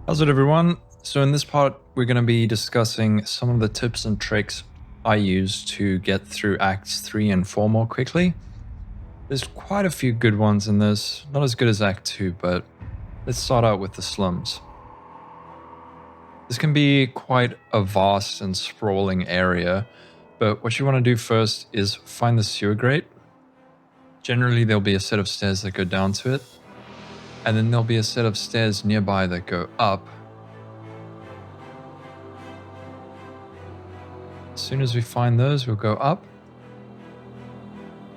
How's it, everyone? So in this part, we're going to be discussing some of the tips and tricks I use to get through Acts 3 and 4 more quickly. There's quite a few good ones in this, not as good as Act 2, but let's start out with the Slums. This can be quite a vast and sprawling area, but what you want to do first is find the sewer grate. Generally, there'll be a set of stairs that go down to it, and then there'll be a set of stairs nearby that go up. As soon as we find those, we'll go up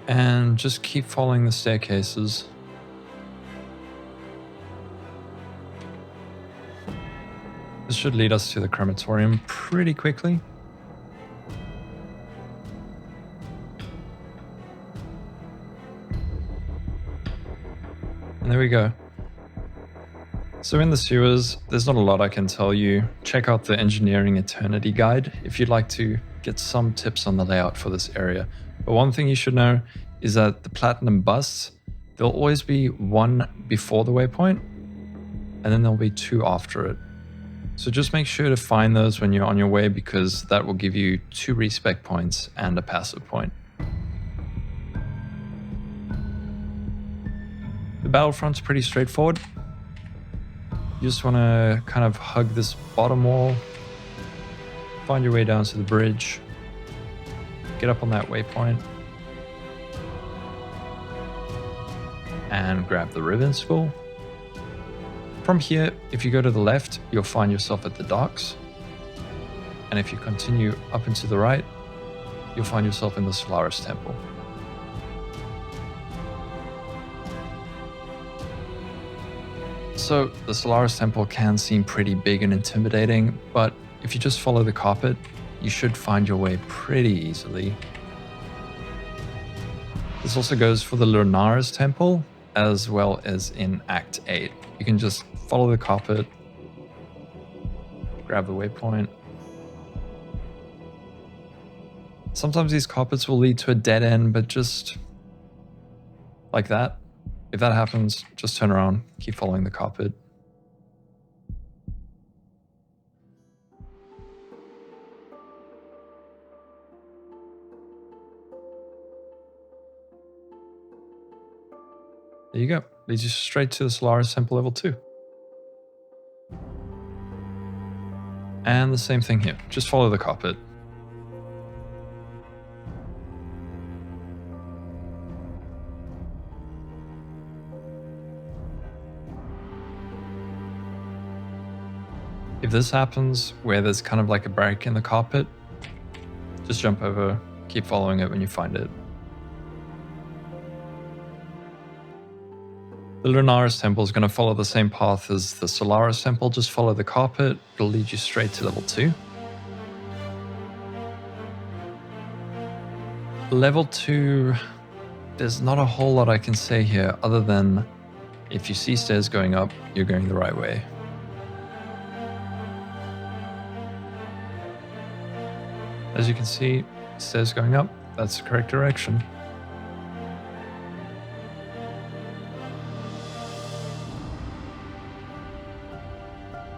and just keep following the staircases. This should lead us to the crematorium pretty quickly. And there we go. So in the sewers, there's not a lot I can tell you. Check out the Engineering Eternity guide if you'd like to get some tips on the layout for this area. But one thing you should know is that the platinum busts, there'll always be one before the waypoint, and then there'll be two after it. So just make sure to find those when you're on your way, because that will give you 2 respec points and a passive point. The battlefront's pretty straightforward. You just want to kind of hug this bottom wall, find your way down to the bridge, get up on that waypoint, and grab the ribbon spool. From here, if you go to the left, you'll find yourself at the docks. And if you continue up and to the right, you'll find yourself in the Solaris Temple. So the Solaris Temple can seem pretty big and intimidating, but if you just follow the carpet, you should find your way pretty easily. This also goes for the Lunaris Temple, as well as in Act 8. You can just follow the carpet, grab the waypoint. Sometimes these carpets will lead to a dead end, but just like that. If that happens, just turn around, keep following the carpet. There you go. Leads you straight to the Solaris Temple level 2. And the same thing here. Just follow the carpet. If this happens, where there's kind of like a break in the carpet, just jump over, keep following it when you find it. The Lunaris Temple is going to follow the same path as the Solaris Temple. Just follow the carpet, it'll lead you straight to level 2. Level 2, there's not a whole lot I can say here other than if you see stairs going up, you're going the right way. As you can see, stairs going up, that's the correct direction.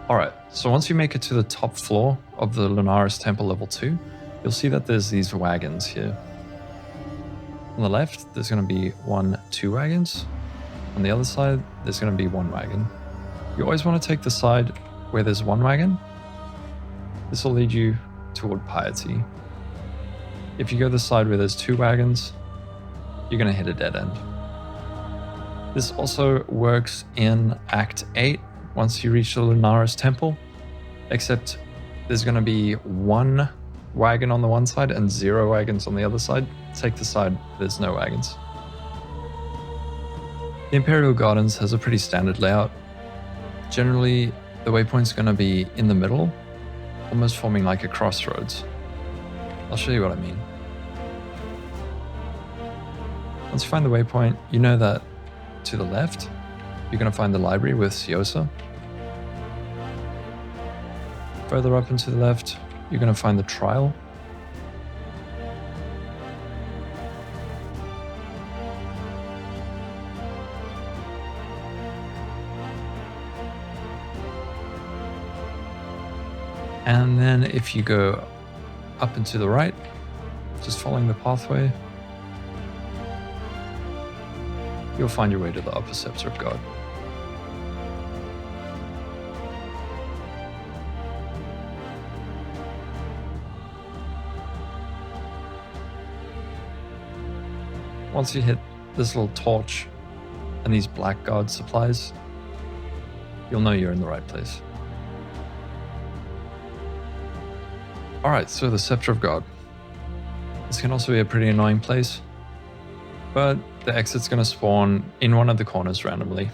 Alright, so once you make it to the top floor of the Lunaris Temple level 2, you'll see that there's these wagons here. On the left, there's going to be 2 wagons. On the other side, there's going to be 1 wagon. You always want to take the side where there's 1 wagon. This will lead you toward piety. If you go the side where there's 2 wagons, you're going to hit a dead end. This also works in Act 8 once you reach the Lunaris Temple, except there's going to be 1 wagon on the one side and 0 wagons on the other side. Take the side where there's no wagons. The Imperial Gardens has a pretty standard layout. Generally, the waypoint's going to be in the middle, almost forming like a crossroads. I'll show you what I mean. Once you find the waypoint, you know that to the left, you're going to find the library with Siosa. Further up and to the left, you're going to find the trial. And then if you go up and to the right, just following the pathway, you'll find your way to the upper Scepter of God. Once you hit this little torch and these black guard supplies, you'll know you're in the right place. Alright, so the Scepter of God. This can also be a pretty annoying place, but the exit's going to spawn in one of the corners randomly.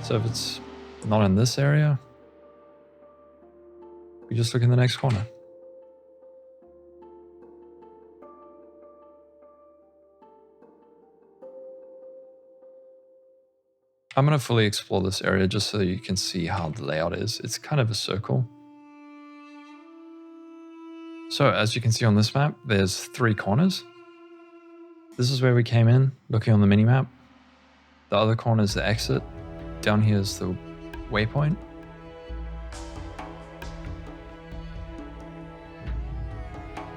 So if it's not in this area, we just look in the next corner. I'm going to fully explore this area just so you can see how the layout is. It's kind of a circle. So as you can see on this map, there's 3 corners. This is where we came in, looking on the minimap. The other corner is the exit. Down here is the waypoint.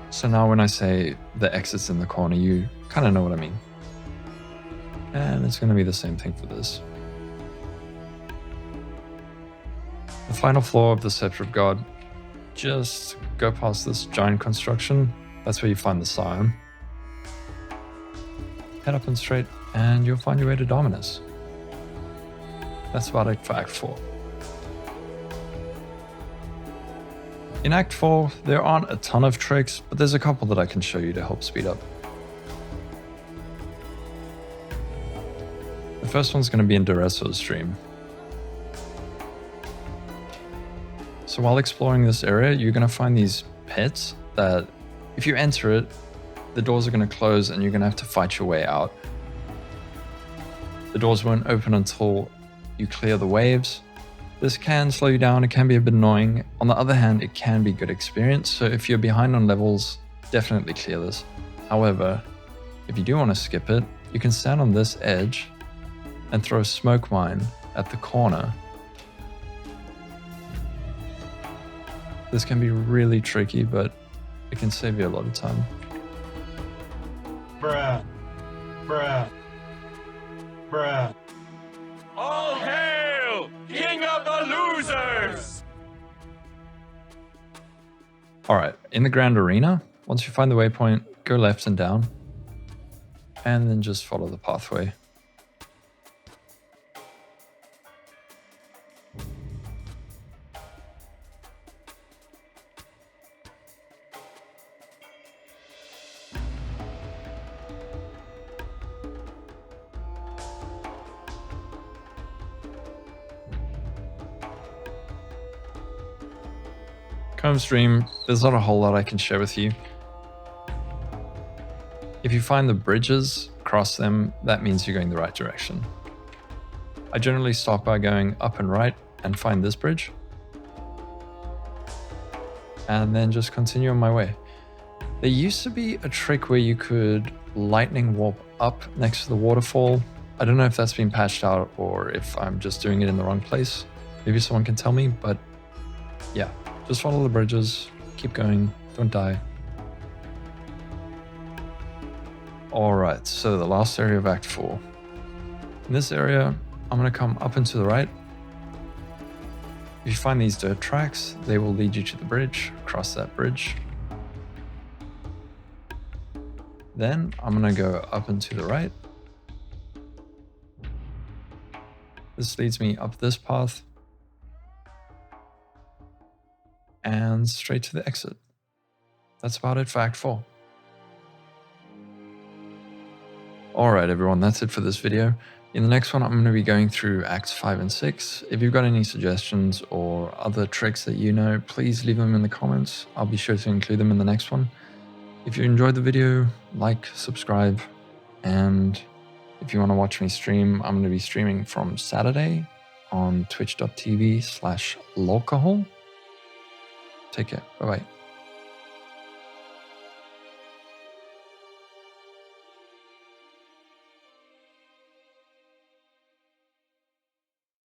So now when I say the exit's in the corner, you kind of know what I mean. And it's going to be the same thing for this. The final floor of the Scepter of God, just go past this giant construction. That's where you find the Scion. Head up and straight, and you'll find your way to Dominus. That's about it for Act 4. In Act 4, there aren't a ton of tricks, but there's a couple that I can show you to help speed up. The first one's going to be in Dureso's stream. So while exploring this area, you're going to find these pits that if you enter it, the doors are going to close and you're going to have to fight your way out. The doors won't open until you clear the waves. This can slow you down, it can be a bit annoying. On the other hand, it can be good experience, so if you're behind on levels, definitely clear this. However, if you do want to skip it, you can stand on this edge and throw a smoke mine at the corner. This can be really tricky, but it can save you a lot of time. Bruh. Bruh. Bruh. All hail, King of the Losers! Alright, in the Grand Arena, once you find the waypoint, go left and down, and then just follow the pathway. Home stream, there's not a whole lot I can share with you. If you find the bridges, cross them, that means you're going the right direction. I generally start by going up and right and find this bridge. And then just continue on my way. There used to be a trick where you could lightning warp up next to the waterfall. I don't know if that's been patched out or if I'm just doing it in the wrong place. Maybe someone can tell me, but yeah. Just follow the bridges, keep going, don't die. Alright, so the last area of Act 4. In this area, I'm going to come up and to the right. If you find these dirt tracks, they will lead you to the bridge, cross that bridge. Then I'm going to go up and to the right. This leads me up this path. And straight to the exit. That's about it for Act 4. Alright everyone, that's it for this video. In the next one, I'm going to be going through Acts 5 and 6. If you've got any suggestions or other tricks that you know, please leave them in the comments. I'll be sure to include them in the next one. If you enjoyed the video, like, subscribe, and if you want to watch me stream, I'm going to be streaming from Saturday on twitch.tv/lolcohol. Take care. Bye-bye.